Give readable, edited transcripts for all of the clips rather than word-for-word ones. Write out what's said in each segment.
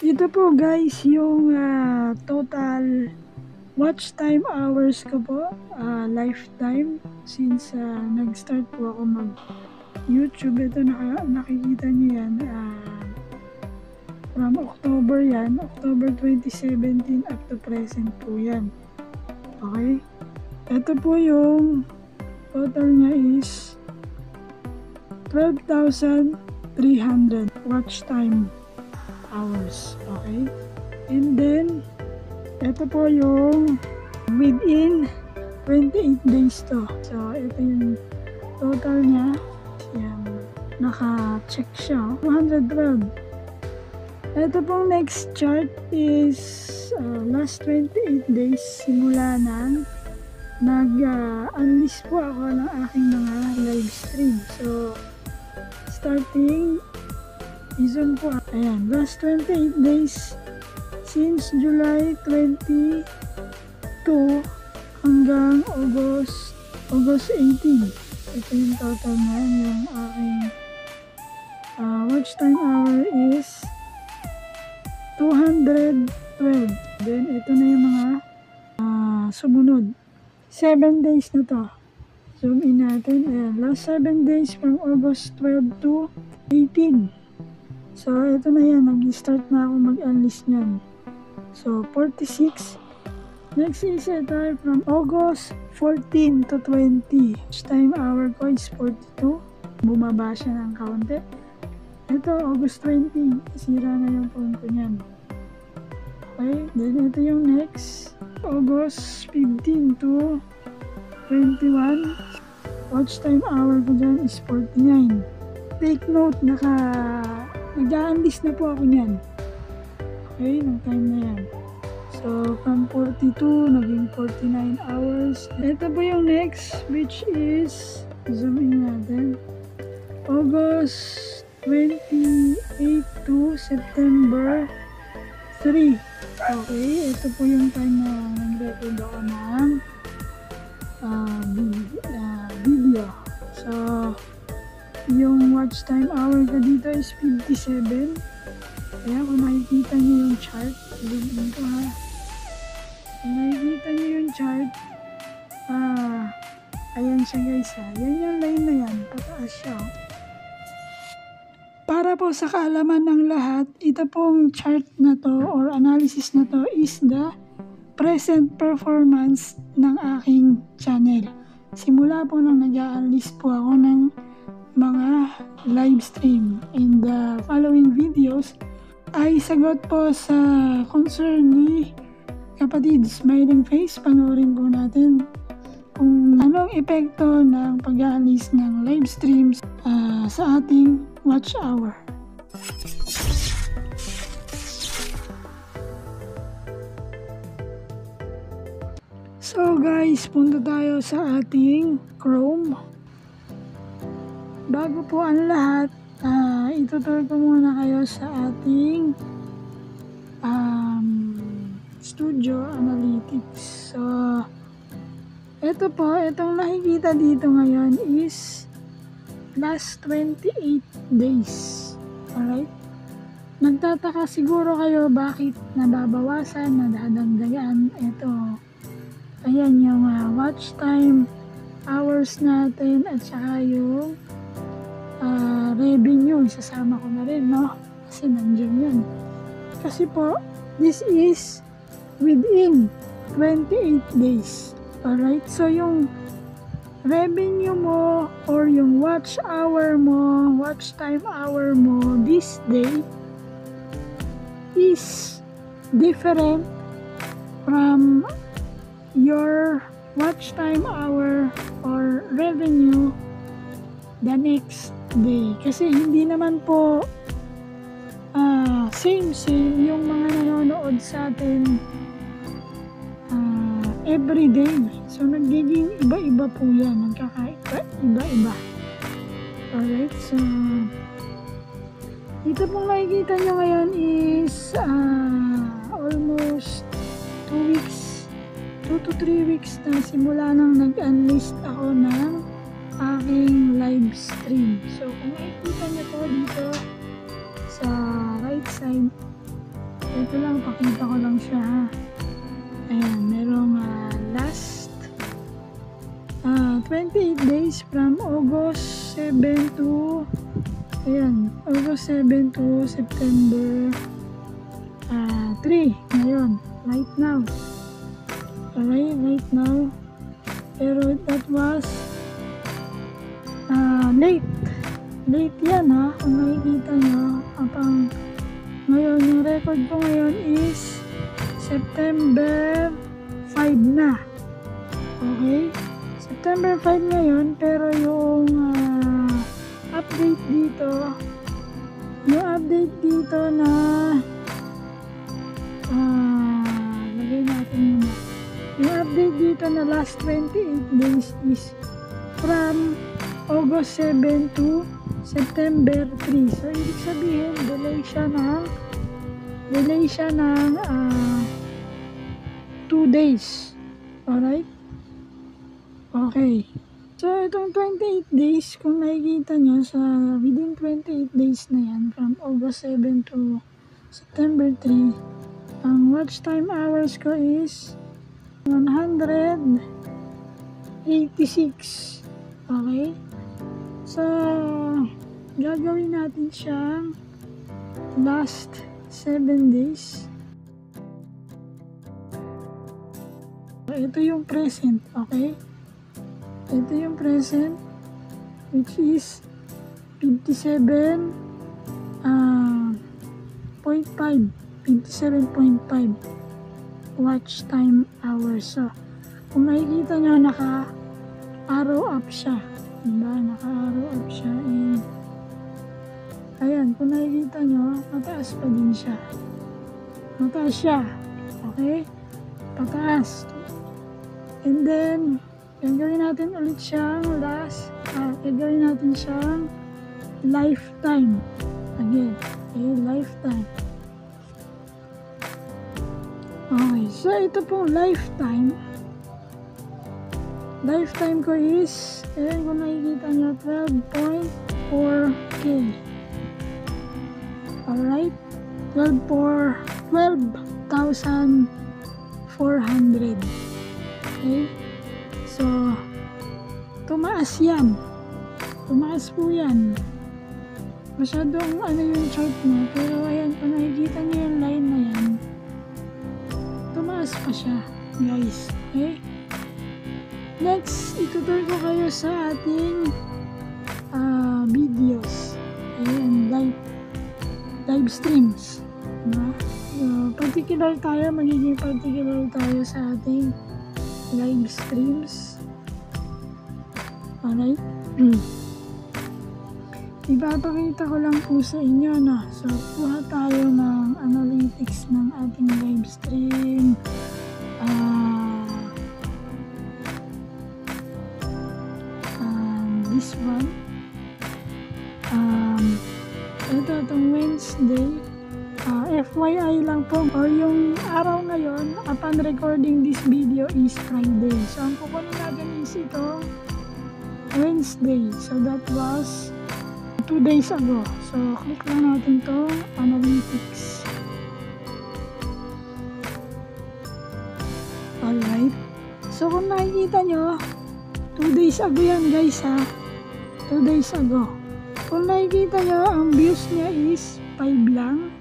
Ito po guys yung total watch time hours ko po, lifetime since nag-start po ako mag YouTube. Ito nakikita niyo yan, from October yan, October 2017 up to present po yan. Okay, ito po yung total niya is 12,300 watch time hours. Okay, and then ito po yung within 28 days to. So ito yung total niya. Yan, naka-check siya, 212. Ito pong next chart is last 28 days simula nang nag-unlist po ako ng aking mga live stream. So starting season po, ayan, last 28 days since July 22 hanggang August 18. Ito yung total na yung aking watch time hour is 212. Then ito na yung mga sumunod 7 days na to. Zoom in natin. Ayan, last 7 days from August 12 to 18. So, ito na yan. Nag-start na ako mag-unlist nyan. So, 46. Next is ito from August 14 to 20. Watch time hour ko is 42. Bumaba siya ng kaunti. Ito, August 20. Sira na yung phone ko nyan. Okay, then ito yung next. August 15 to 21. Watch time hour ko dyan is 49. Take note, nag-a-unlist na po ako nyan. Okay, ng time na yan. So, from 42, naging 49 hours. Ito po yung next, which is, zoom in natin, August 28 to September 3. Okay, ito po yung time na nag-record ako ng video. So, yung watch time hour ko dito is 57. Kaya kung nakikita nyo yung chart, dito ha. Kung nakikita nyo yung chart, ayan siya guys ha. Yan yung line na yan, pataas siya. Para po sa kaalaman ng lahat, ito pong chart na to or analysis na to is the present performance ng aking channel. Simula po nang nag-a-unlist po ako ng mga live stream. In the following videos, ay sagot po sa concern ni kapatid Smiling Face. Panoorin po natin kung anong epekto ng pag-a-unlist ng live streams sa ating watch hour. So guys, punta tayo sa ating Chrome. Bago po ang lahat, itutur ko muna kayo sa ating Studio Analytics. So, ito po, itong nakikita dito ngayon is last 28 days. Alright? Nagtataka siguro kayo bakit nababawasan, nadadagdagan. Ito, ayan yung watch time hours natin at saka yung revenue. Isasama ko na rin, no? Kasi nandiyan yan. Kasi po, this is within 28 days. Alright? So, yung revenue mo or yung watch hour mo, watch time hour mo this day is different from your watch time hour or revenue the next day. Kasi hindi naman po same yung mga nanonood sa atin everyday. So, nagiging iba-iba po yan. Nagkaka-iba-iba. Alright, so ito pong nakikita nyo ngayon is almost 2 weeks, 2 to 3 weeks na simula nang nag-unlist ako ng aking live stream. So, kung nakikita nyo po dito sa right side, Ito lang, pakita ko lang siya ha. Ayan, merong last 28 days from August 7 to August 7 to September 3 ngayon, right now. Okay, right now. Pero that was late yan ha, kung makikita nyo. Ngayon, yung record ko ngayon is September 5 na. Okay? September 5 ngayon, pero yung update dito na lagay natin muna. Yung update dito na last 28 days is from August 7 to September 3. So, ibig sabihin, delay siya ng 2 days. Alright? Okay. So, itong 28 days, kung nakikita nyo, within 28 days na yan, from August 7 to September 3, ang watch time hours ko is 186. Okay? So, gagawin natin siyang last 7 days. Ito yung present, okay? Ito yung present, which is 57.5 watch time hours. So, kung makikita nyo, naka-arrow up siya. Diba? Naka-arrow up siya. Ayan, kung nakikita nyo, mataas pa din siya. Mataas siya. Okay? Pataas. And then, gagawin natin ulit siyang gagawin natin siyang lifetime. Again. Okay, lifetime. Okay, so ito pong lifetime. Lifetime ko is, ayan kung nakikita nyo, 12.4K. Alright? 12,400. Okay? So, tumaas yan. Tumaas po yan. Masyadong yung chart mo. Pero ayan, kung nakikita nyo yung line na yan, tumaas pa siya, guys. Okay? Next, itutur ko kayo sa ating videos. Ayan, live streams. Diba? Magiging particular tayo sa ating live streams. Alright? Ipapakita ko lang po sa inyo na. So, kuha tayo ng analytics ng ating live stream. This one. Itong Wednesday. FYI lang po, or yung araw ngayon, upon recording this video is Friday. So, ang kukunin natin is ito Wednesday. So, that was 2 days ago. So, click lang natin to analytics. Alright. So, kung nakikita nyo, 2 days ago yan guys ha. 2 days ago. Kung nakikita nyo, ang views niya is 5 lang.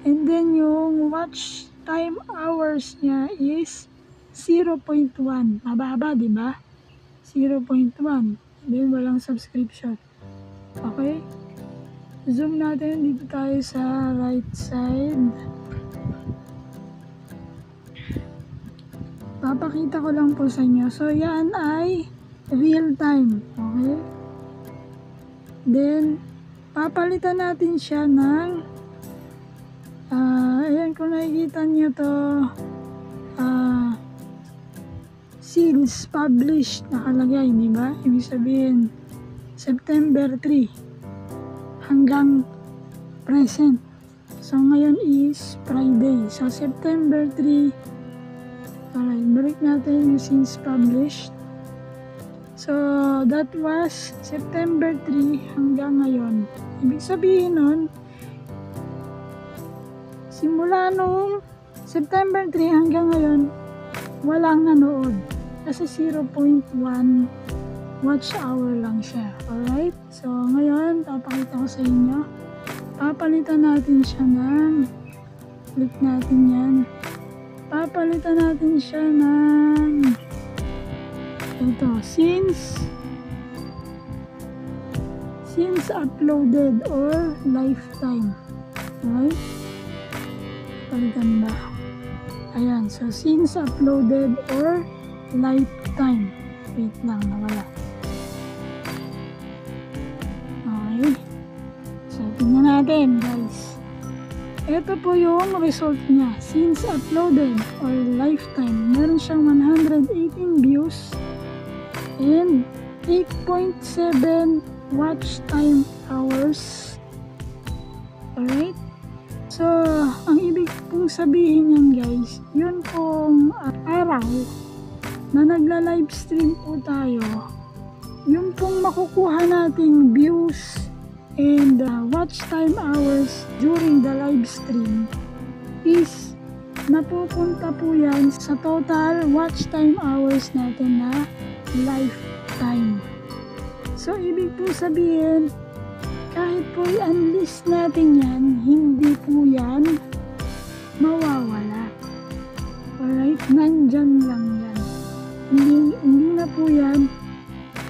And then yung watch time hours niya is 0.1. Mababa, di ba? 0.1. Then walang subscription. Okay? Zoom natin. Dito tayo sa right side. Papakita ko lang po sa inyo. So, yan ay real time. Okay? Then, papalitan natin siya ng ayan, kung nakikita nyo to, sales published nakalagay, di ba? Ibig sabihin, September 3 hanggang present. So, ngayon is Friday. So, September 3. Alright, balik natin yung since published. So, that was September 3 hanggang ngayon. Ibig sabihin nun, Simula nung September 3 hanggang ngayon, walang nanood. Kasi 0.1 watch hour lang siya. Alright? So, ngayon, papakita ko sa inyo. Papalitan natin siya ng, click natin yan. Papalitan natin siya ng, ito, since uploaded or lifetime. Alright? Palitan ba? Ayan. So, since uploaded or lifetime. Wait lang, nawala. Okay. So, tingnan natin, guys. Ito po yung result niya. Since uploaded or lifetime, meron siyang 118 views and 8.7 watch time hours. Alright? So, ang ibig pong sabihin yan, guys, yun pong araw na nagla-livestream po tayo, yung pong makukuha nating views and watch time hours during the live stream is napupunta po yan sa total watch time hours natin na lifetime. So, ibig po sabihin, kahit po i-unlist natin yan, hindi po yan mawawala. Alright? Nandyan lang yan. Hindi na po yan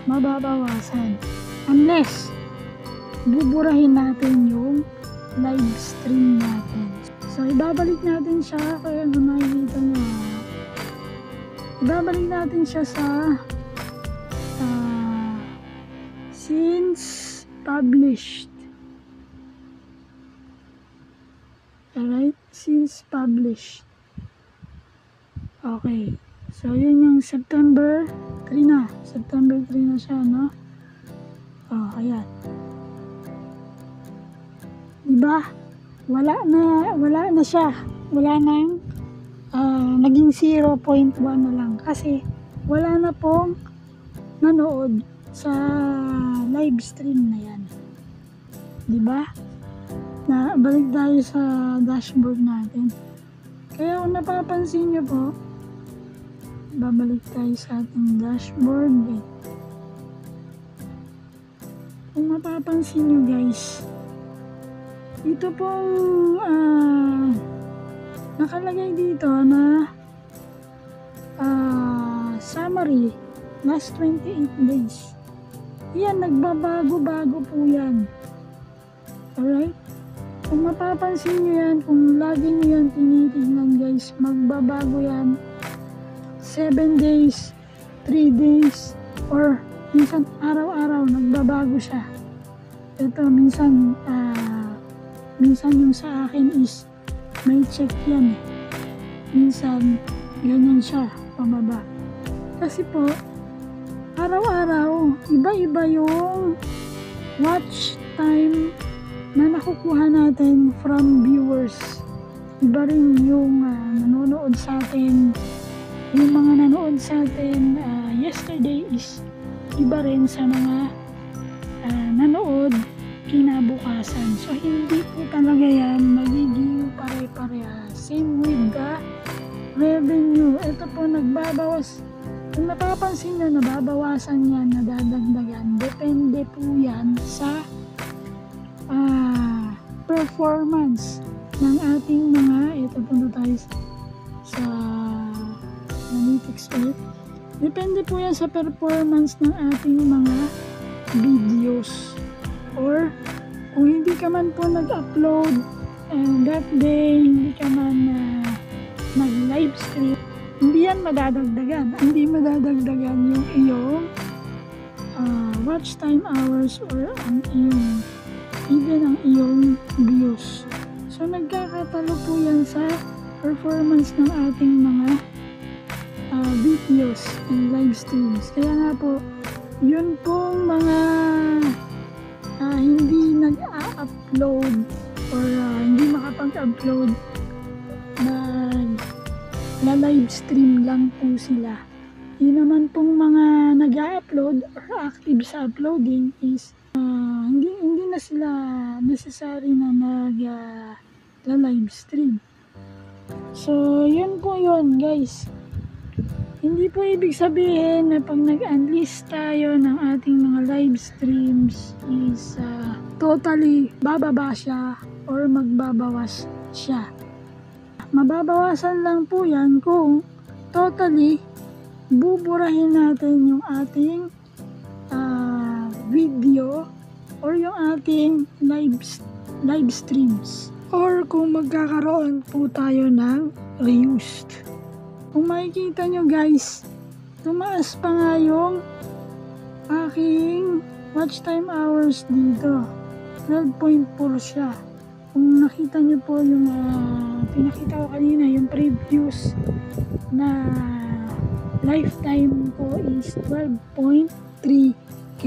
mababawasan. Unless, buburahin natin yung live stream natin. So, ibabalik natin siya, kaya kung nakikita nyo, ibabalik natin siya sa since published. Alright? Since published. Okay. So, yun yung September 3 na. September 3 na siya, no? Oh, ayan. Diba? Wala na siya. Wala nang naging 0.1 na lang. Kasi, wala na pong nanood sa live stream na yan. Diba? Na balik tayo sa dashboard natin. Kaya kung napapansin nyo po, babalik tayo sa ating dashboard. Kung mapapansin nyo, guys, ito pong nakalagay dito na summary last 28 days. Yan, nagbabago-bago po yan. Alright? Kung mapapansin nyo yan, kung lagi nyo yan tinitignan, guys, magbabago yan. 7 days, 3 days, or minsan araw-araw nagbabago siya. Ito, minsan yung sa akin is may check yan. Minsan, ganyan siya, pababa. Kasi po, araw-araw, iba-iba yung watch time na nakukuha natin from viewers. Iba rin yung nanonood sa atin. Yung mga nanood sa atin yesterday is iba rin sa mga nanood kinabukasan. So, hindi po talaga yan magiging pare-parehas. Same with the revenue. Ito po nagbabawas. Kung napapansin nyo, nababawasan yan, nadadagdagan. Depende po yan sa performance ng ating mga, ito punta tayo sa analytics ulit. Depende po yan sa performance ng ating mga videos. Or kung hindi ka man po nag-upload that day, hindi ka man nag-live stream, hindi yan madadagdagan. Hindi madadagdagan yung iyong watch time hours or ang iyong even ang iyong views. So, nagkakatalo po yan sa performance ng ating mga videos and live streams. Kaya nga po, yun pong mga hindi nag-upload or hindi makapag-upload na live stream lang po sila. Yun naman pong mga nag-upload or active sa uploading is hindi na sila necessary na nagla-live stream. So, yun po yun guys. Hindi po ibig sabihin na pag nag-unlist tayo ng ating mga live streams is totally bababa siya or magbabawas siya. Mababawasan lang po yan kung totally buburahin natin yung ating video or yung ating live streams. Or kung magkakaroon po tayo ng reused. Kung makikita nyo guys, tumaas pa nga yung aking watch time hours dito. 12.4 siya. Kung nakita nyo po yung pinakita ko kanina, yung previous na lifetime ko is 12.3k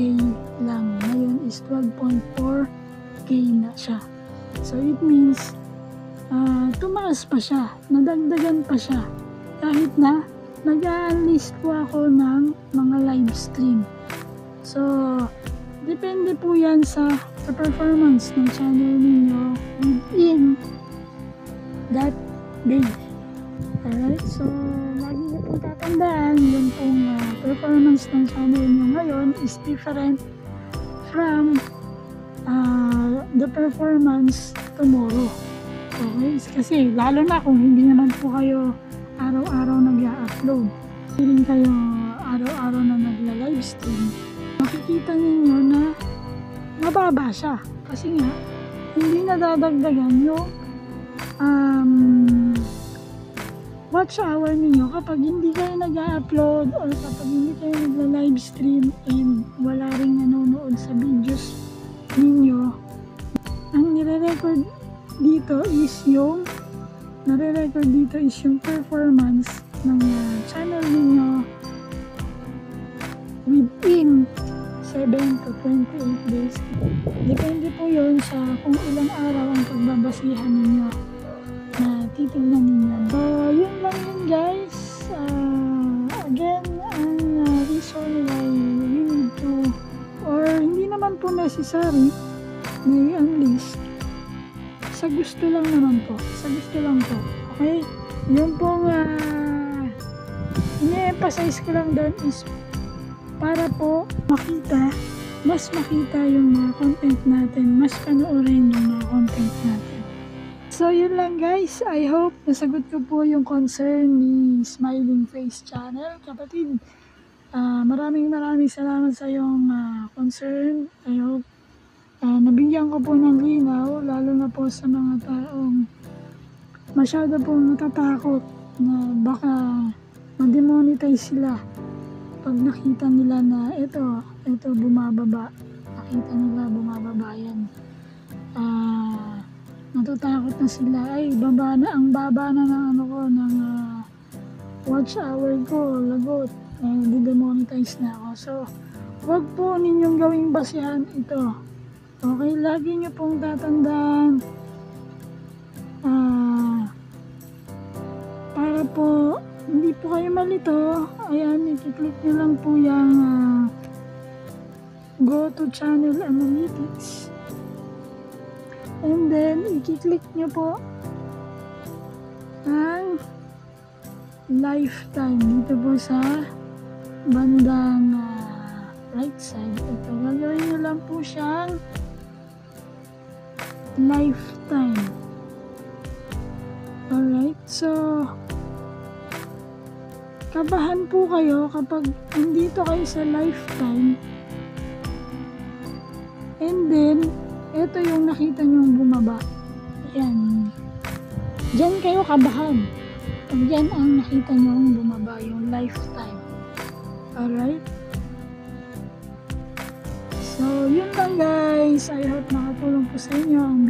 lang. Ngayon is 12.4k na siya. So it means tumaas pa siya, nadagdagan pa siya kahit na nag-a-unlist po ako ng mga live stream. So depende po yan sa performance ng channel ninyo within that day. Alright, so lagi niyo po tatandaan yung pong performance ng channel niyo ngayon is different from the performance tomorrow. Okay? Kasi lalo na kung hindi naman po kayo araw-araw nag-upload, hindi kayo araw-araw na nagla-live stream, makikita ninyo na mababa siya. Kasi nga, hindi nadadagdagan yung watch hour ninyo kapag hindi kayo nag-upload or kapag hindi kayo nagla-live stream and wala ring nanonood sa videos ninyo. Ang nire-record dito is yung performance ng channel ninyo within 7 to 28 days. Depende po yun sa kung ilang araw ang pagbabasihan ninyo na titignan ninyo. So, yun lang yun guys. Again, ang reason why we need to, or hindi naman po necessary na i-unlist, sa gusto lang naman po. Sa gusto lang po. Okay? Yung pong ini-emphasize ko lang doon is para po mas makita yung mga content natin, mas panoorin yung mga content natin. So yun lang guys, I hope nasagot ko po yung concern ni Smiling Face Channel. Kapatid, maraming salamat sa iyong concern. I hope nabigyan ko po ng linaw, lalo na po sa mga taong masyado po natatakot na baka ma-demonetize sila pag nakita nila na ito bumababa. Nakita nila bumababa yan. Natatakot na sila, ay ang baba na ng ng watch hour ko, lagot, di-demonetize na ako. So wag po ninyong gawing basihan ito. Okay, lagi nyo pong tatandaan para po hindi po kayo malito. Ayan, i-click nyo lang po yung go to channel analytics. And then, i-click nyo po ang lifetime dito po sa bandang right side. Ito, gagawin nyo lang po siyang lifetime. Alright, so kabahan po kayo kapag nandito kayo sa lifetime and then ito yung nakita nyong bumaba. Yan. Diyan kayo kabahan. Pag yan ang nakita nyong bumaba, yung lifetime. Alright? So, yun lang guys. I hope nakatulong po sa inyo ang